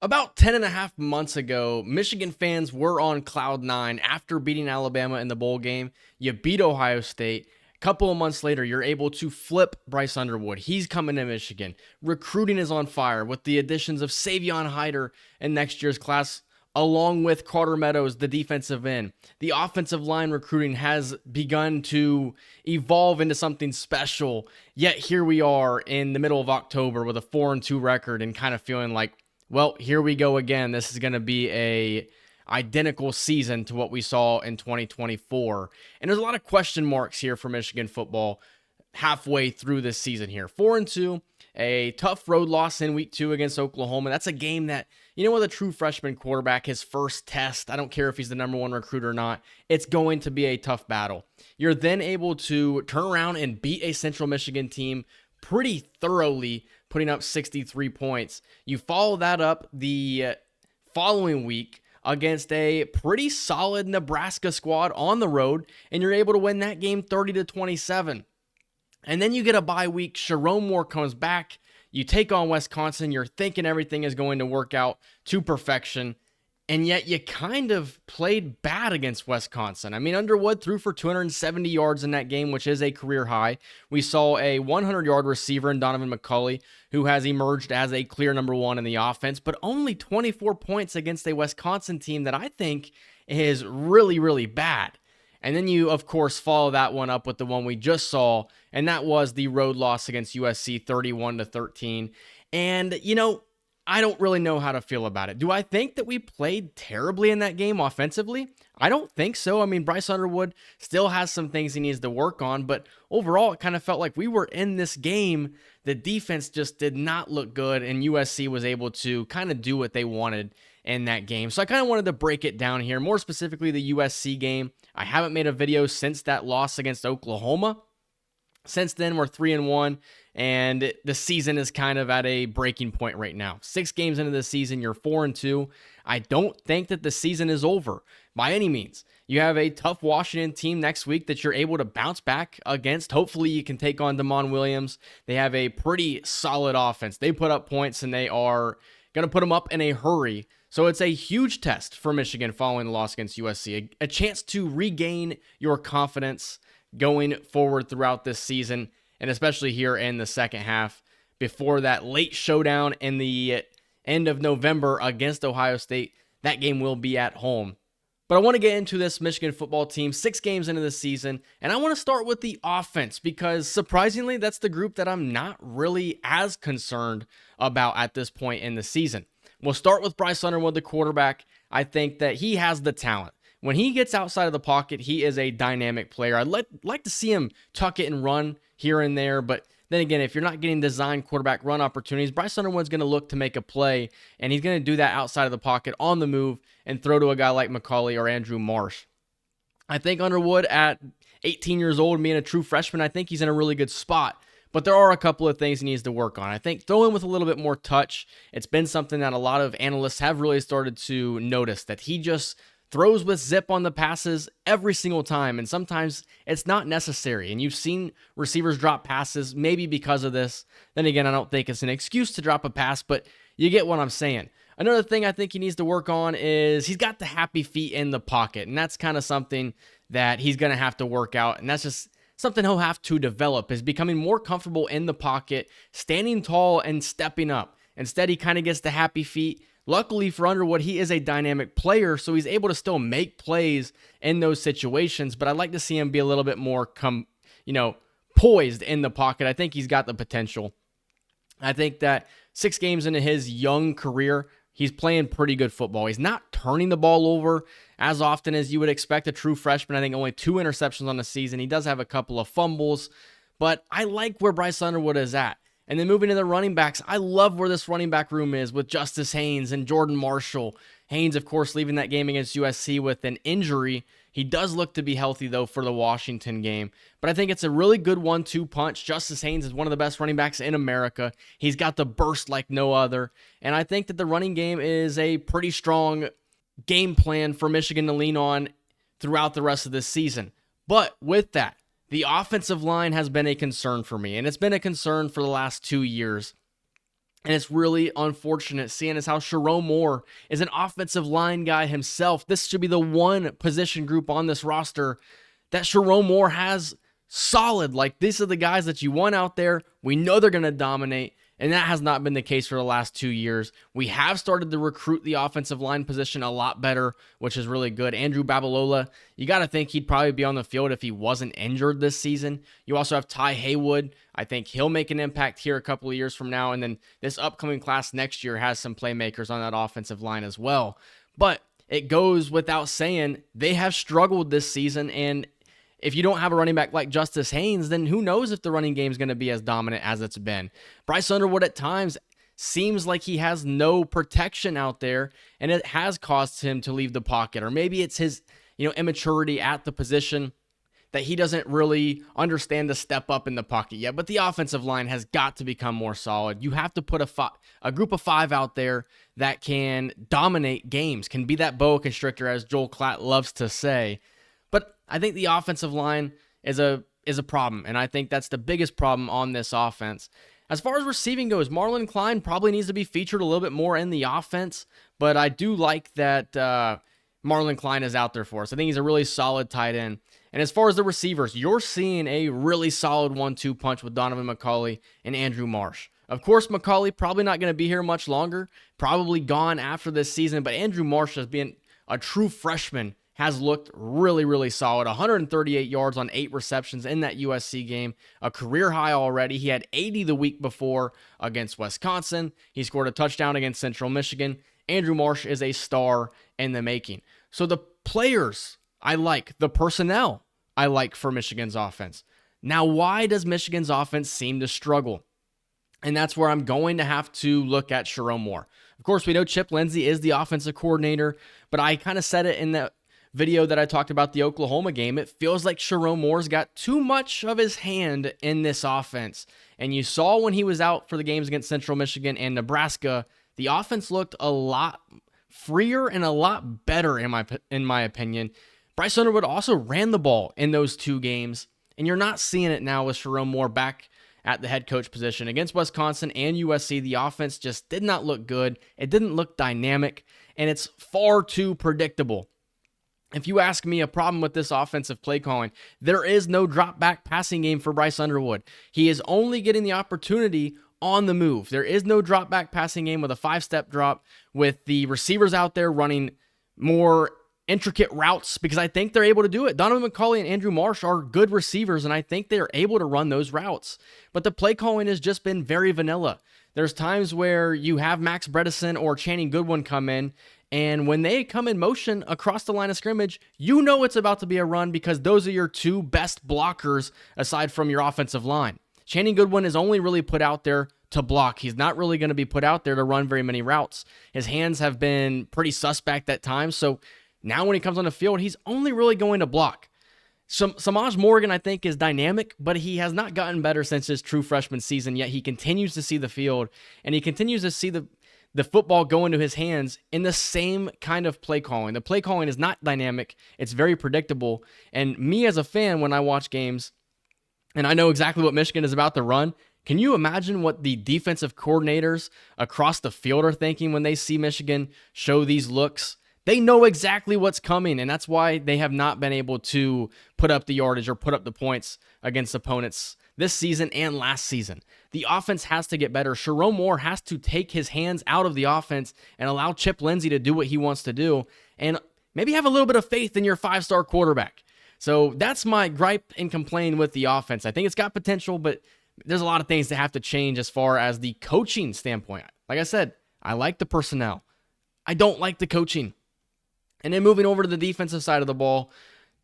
About 10 and a half months ago, Michigan fans were on cloud nine after beating Alabama in the bowl game. You beat Ohio State. A couple of months later, you're able to flip Bryce Underwood. He's coming to Michigan. Recruiting is on fire with the additions of Savion Hyder in next year's class, along with Carter Meadows, the defensive end. The offensive line recruiting has begun to evolve into something special. Yet here we are in the middle of October with a 4-2 record and kind of feeling like, well, here we go again. This is going to be a identical season to what we saw in 2024. And there's a lot of question marks here for Michigan football halfway through this season here. 4-2, a tough road loss in week 2 against Oklahoma. That's a game that, with a true freshman quarterback, his first test, I don't care if he's the number one recruit or not, it's going to be a tough battle. You're then able to turn around and beat a Central Michigan team pretty thoroughly, putting up 63 points. You follow that up the following week against a pretty solid Nebraska squad on the road, and you're able to win that game 30-27. And then you get a bye week. Sharon Moore comes back. You take on Wisconsin. You're thinking everything is going to work out to perfection. And yet you kind of played bad against Wisconsin. I mean, Underwood threw for 270 yards in that game, which is a career high. We saw a 100-yard receiver in Donovan McCulley, who has emerged as a clear number one in the offense, but only 24 points against a Wisconsin team that I think is really, really bad. And then you, of course, follow that one up with the one we just saw, and that was the road loss against USC 31-13. And, I don't really know how to feel about it. Do I think that we played terribly in that game offensively? I don't think so. I mean, Bryce Underwood still has some things he needs to work on, but overall, it kind of felt like we were in this game. The defense just did not look good, and USC was able to kind of do what they wanted in that game. So I kind of wanted to break it down here, more specifically the USC game. I haven't made a video since that loss against Oklahoma. Since then, we're 3-1, and the season is kind of at a breaking point right now. 6 games into the season, you're 4-2. I don't think that the season is over by any means. You have a tough Washington team next week that you're able to bounce back against. Hopefully, you can take on Damon Williams. They have a pretty solid offense. They put up points, and they are going to put them up in a hurry. So it's a huge test for Michigan following the loss against USC. A chance to regain your confidence going forward throughout this season, and especially here in the second half before that late showdown in the end of November against Ohio State. That game will be at home. But I want to get into this Michigan football team 6 games into the season, and I want to start with the offense because surprisingly, that's the group that I'm not really as concerned about at this point in the season. We'll start with Bryce Underwood, the quarterback. I think that he has the talent. When he gets outside of the pocket, he is a dynamic player. I'd like to see him tuck it and run here and there, but then again, if you're not getting designed quarterback run opportunities, Bryce Underwood's going to look to make a play, and he's going to do that outside of the pocket on the move and throw to a guy like McCulley or Andrew Marsh. I think Underwood at 18 years old, being a true freshman, I think he's in a really good spot. But there are a couple of things he needs to work on. I think throwing with a little bit more touch, it's been something that a lot of analysts have really started to notice, that he just throws with zip on the passes every single time, and sometimes it's not necessary. And you've seen receivers drop passes maybe because of this. Then again, I don't think it's an excuse to drop a pass, but you get what I'm saying. Another thing I think he needs to work on is he's got the happy feet in the pocket, and that's kind of something that he's going to have to work out, and that's just something he'll have to develop, is becoming more comfortable in the pocket, standing tall and stepping up. Instead, he kind of gets the happy feet. Luckily for Underwood, he is a dynamic player, so he's able to still make plays in those situations, but I'd like to see him be a little bit more poised in the pocket. I think he's got the potential. I think that 6 games into his young career, he's playing pretty good football. He's not turning the ball over as often as you would expect a true freshman. I think only 2 interceptions on the season. He does have a couple of fumbles, but I like where Bryce Underwood is at. And then moving to the running backs, I love where this running back room is with Justice Haynes and Jordan Marshall. Haynes, of course, leaving that game against USC with an injury. He does look to be healthy, though, for the Washington game. But I think it's a really good 1-2 punch. Justice Haynes is one of the best running backs in America. He's got the burst like no other. And I think that the running game is a pretty strong game plan for Michigan to lean on throughout the rest of this season. But with that, the offensive line has been a concern for me, and it's been a concern for the last 2 years. And it's really unfortunate seeing as how Sharon Moore is an offensive line guy himself. This should be the one position group on this roster that Sharon Moore has solid. Like, these are the guys that you want out there. We know they're going to dominate, and that has not been the case for the last 2 years. We have started to recruit the offensive line position a lot better, which is really good. Andrew Babalola, you got to think he'd probably be on the field if he wasn't injured this season. You also have Ty Haywood. I think he'll make an impact here a couple of years from now, and then this upcoming class next year has some playmakers on that offensive line as well. But it goes without saying, they have struggled this season, and if you don't have a running back like Justice Haynes, then who knows if the running game is going to be as dominant as it's been. Bryce Underwood at times seems like he has no protection out there, and it has caused him to leave the pocket. Or maybe it's his, immaturity at the position that he doesn't really understand to step up in the pocket yet. But the offensive line has got to become more solid. You have to put a group of 5 out there that can dominate games, can be that boa constrictor, as Joel Klatt loves to say. But I think the offensive line is a problem, and I think that's the biggest problem on this offense. As far as receiving goes, Marlon Klein probably needs to be featured a little bit more in the offense, but I do like that Marlon Klein is out there for us. I think he's a really solid tight end. And as far as the receivers, you're seeing a really solid 1-2 punch with Donovan McCauley and Andrew Marsh. Of course, McCauley probably not going to be here much longer, probably gone after this season, but Andrew Marsh, as being a true freshman, has looked really, really solid. 138 yards on 8 receptions in that USC game, a career high already. He had 80 the week before against Wisconsin. He scored a touchdown against Central Michigan. Andrew Marsh is a star in the making. So the players I like, the personnel I like for Michigan's offense. Now, why does Michigan's offense seem to struggle? And that's where I'm going to have to look at Sharon Moore. Of course, we know Chip Lindsey is the offensive coordinator, but I kind of said it in the video that I talked about the Oklahoma game. It feels like Sharon Moore's got too much of his hand in this offense. And you saw when he was out for the games against Central Michigan and Nebraska, the offense looked a lot freer and a lot better in my opinion. Bryce Underwood also ran the ball in those 2 games, and you're not seeing it now with Sharon Moore back at the head coach position. Against Wisconsin and USC, the offense just did not look good. It didn't look dynamic, and it's far too predictable. If you ask me, a problem with this offensive play calling, there is no drop back passing game for Bryce Underwood. He is only getting the opportunity on the move. There is no drop back passing game with a 5-step drop, with the receivers out there running more intricate routes, because I think they're able to do it. Donovan McCauley and Andrew Marsh are good receivers, and I think they're able to run those routes. But the play calling has just been very vanilla. There's times where you have Max Bredesen or Channing Goodwin come in, and when they come in motion across the line of scrimmage, you know it's about to be a run, because those are your 2 best blockers aside from your offensive line. Channing Goodwin is only really put out there to block. He's not really going to be put out there to run very many routes. His hands have been pretty suspect at times, so now when he comes on the field, he's only really going to block. Samaj Morgan, I think, is dynamic, but he has not gotten better since his true freshman season, yet he continues to see the field, and he continues to see the football go into his hands in the same kind of play calling. The play calling is not dynamic. It's very predictable. And me as a fan, when I watch games, and I know exactly what Michigan is about to run, can you imagine what the defensive coordinators across the field are thinking when they see Michigan show these looks? They know exactly what's coming, and that's why they have not been able to put up the yardage or put up the points against opponents this season and last season. The offense has to get better. Sharon Moore has to take his hands out of the offense and allow Chip Lindsey to do what he wants to do, and maybe have a little bit of faith in your 5-star quarterback. So that's my gripe and complain with the offense. I think it's got potential, but there's a lot of things that have to change as far as the coaching standpoint. Like I said, I like the personnel. I don't like the coaching. And then moving over to the defensive side of the ball,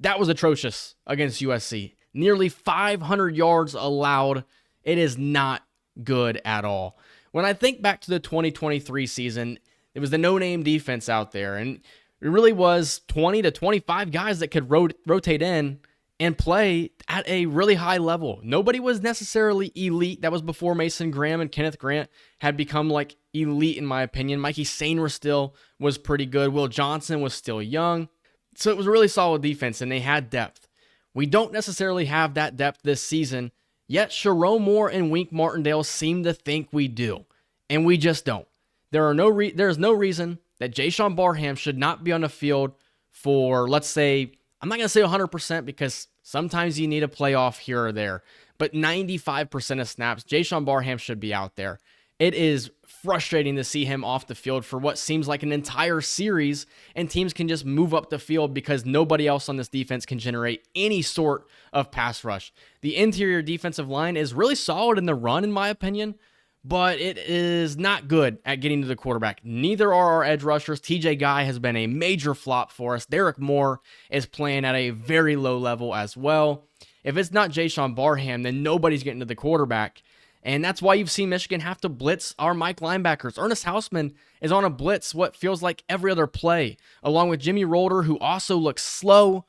that was atrocious against USC. Nearly 500 yards allowed. It is not good at all. When I think back to the 2023 season, it was the no-name defense out there, and it really was 20 to 25 guys that could rotate in and play at a really high level. Nobody was necessarily elite. That was before Mason Graham and Kenneth Grant had become like elite, in my opinion. Mikey Sainer still was pretty good. Will Johnson was still young. So it was a really solid defense, and they had depth. We don't necessarily have that depth this season, yet Sharon Moore and Wink Martindale seem to think we do. and we just don't. There is no reason that Jason Barham should not be on the field for, let's say, I'm not going to say 100% because sometimes you need a playoff here or there, but 95% of snaps, Jason Barham should be out there. It is frustrating to see him off the field for what seems like an entire series, and teams can just move up the field because nobody else on this defense can generate any sort of pass rush. The interior defensive line is really solid in the run, in my opinion, but it is not good at getting to the quarterback. Neither are our edge rushers. TJ Guy has been a major flop for us. Derek Moore is playing at a very low level as well. If it's not Jason Barham, then nobody's getting to the quarterback. And that's why you've seen Michigan have to blitz our Mike linebackers. Ernest Hausman is on a blitz what feels like every other play, along with Jimmy Rolder, who also looks slow.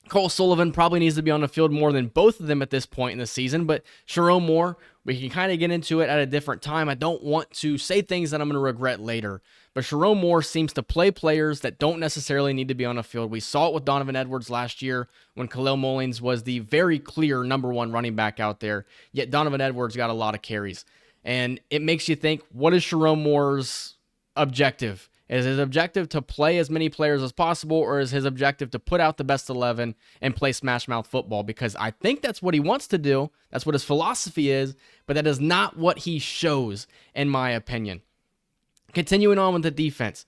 Cole Sullivan probably needs to be on the field more than both of them at this point in the season, but Sharon Moore, we can kind of get into it at a different time. I don't want to say things that I'm going to regret later, but Sharon Moore seems to play players that don't necessarily need to be on the field. We saw it with Donovan Edwards last year when Khalil Mullins was the very clear number one running back out there, yet Donovan Edwards got a lot of carries. And it makes you think, what is Sharon Moore's objective? Is his objective to play as many players as possible, or is his objective to put out the best 11 and play smash mouth football? Because I think that's what he wants to do. That's what his philosophy is, but that is not what he shows, in my opinion. Continuing on with the defense.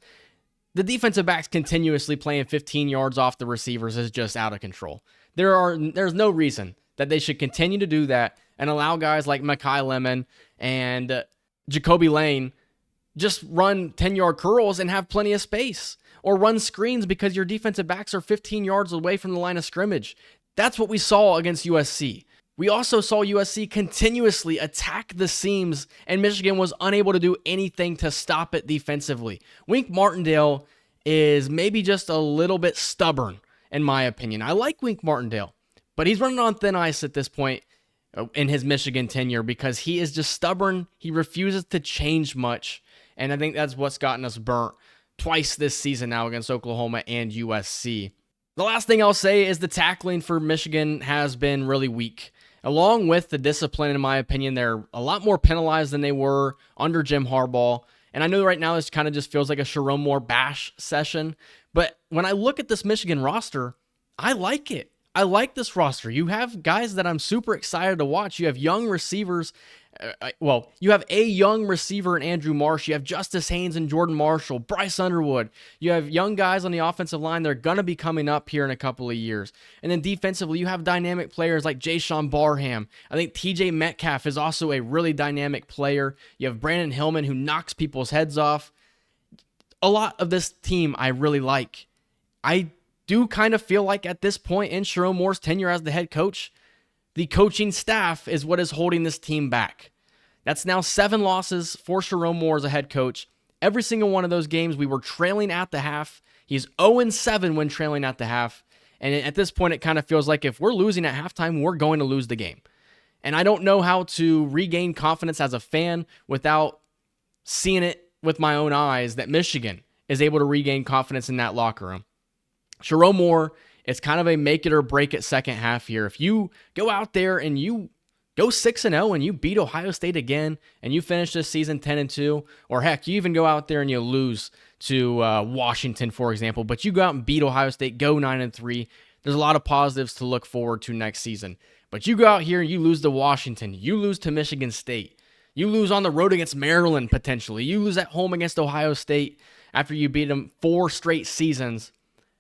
The defensive backs continuously playing 15 yards off the receivers is just out of control. There's no reason that they should continue to do that and allow guys like Mekhi Lemon and Jacoby Lane just run 10-yard curls and have plenty of space, or run screens because your defensive backs are 15 yards away from the line of scrimmage. That's what we saw against USC. We also saw USC continuously attack the seams, and Michigan was unable to do anything to stop it defensively. Wink Martindale is maybe just a little bit stubborn, in my opinion. I like Wink Martindale, but he's running on thin ice at this point in his Michigan tenure because he is just stubborn. He refuses to change much. And I think that's what's gotten us burnt twice this season now against Oklahoma and USC. The last thing I'll say is the tackling for Michigan has been really weak. Along with the discipline, in my opinion, they're a lot more penalized than they were under Jim Harbaugh. And I know right now this kind of just feels like a Sharon Moore bash session. But when I look at this Michigan roster, I like it. I like this roster. You have guys that I'm super excited to watch. You have young receivers. You have a young receiver in Andrew Marsh. You have Justice Haynes and Jordan Marshall, Bryce Underwood. You have young guys on the offensive line. They're going to be coming up here in a couple of years. And then defensively, you have dynamic players like Jason Barham. I think TJ Metcalf is also a really dynamic player. You have Brandon Hillman, who knocks people's heads off. A lot of this team I really like. I do kind of feel like at this point in Sharon Moore's tenure as the head coach, the coaching staff is what is holding this team back. That's now 7 losses for Sharon Moore as a head coach. Every single one of those games, we were trailing at the half. He's 0-7 when trailing at the half. And at this point, it kind of feels like if we're losing at halftime, we're going to lose the game. And I don't know how to regain confidence as a fan without seeing it with my own eyes that Michigan is able to regain confidence in that locker room. Sharon Moore, it's kind of a make it or break it second half here. If you go out there and you go 6-0 and you beat Ohio State again and you finish this season 10-2, or heck, you even go out there and you lose to Washington, for example, but you go out and beat Ohio State, go 9-3, there's a lot of positives to look forward to next season. But you go out here and you lose to Washington, you lose to Michigan State, you lose on the road against Maryland potentially, you lose at home against Ohio State after you beat them 4 straight seasons.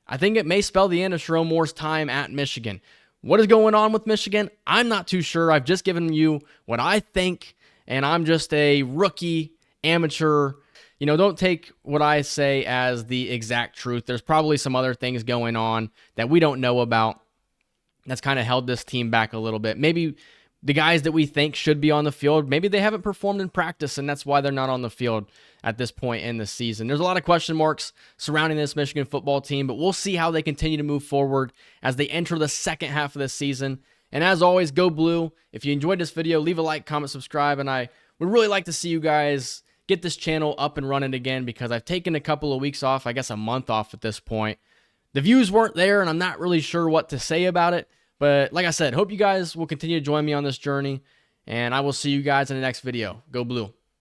I think it may spell the end of Sharon Moore's time at Michigan. What is going on with Michigan? I'm not too sure. I've just given you what I think, and I'm just a rookie, amateur. Don't take what I say as the exact truth. There's probably some other things going on that we don't know about that's kind of held this team back a little bit. Maybe the guys that we think should be on the field, maybe they haven't performed in practice, and that's why they're not on the field at this point in the season. There's a lot of question marks surrounding this Michigan football team, but we'll see how they continue to move forward as they enter the second half of this season. And as always, go blue. If you enjoyed this video, leave a like, comment, subscribe, and I would really like to see you guys get this channel up and running again because I've taken a couple of weeks off, I guess a month off at this point. The views weren't there, and I'm not really sure what to say about it. But like I said, hope you guys will continue to join me on this journey, and I will see you guys in the next video. Go blue.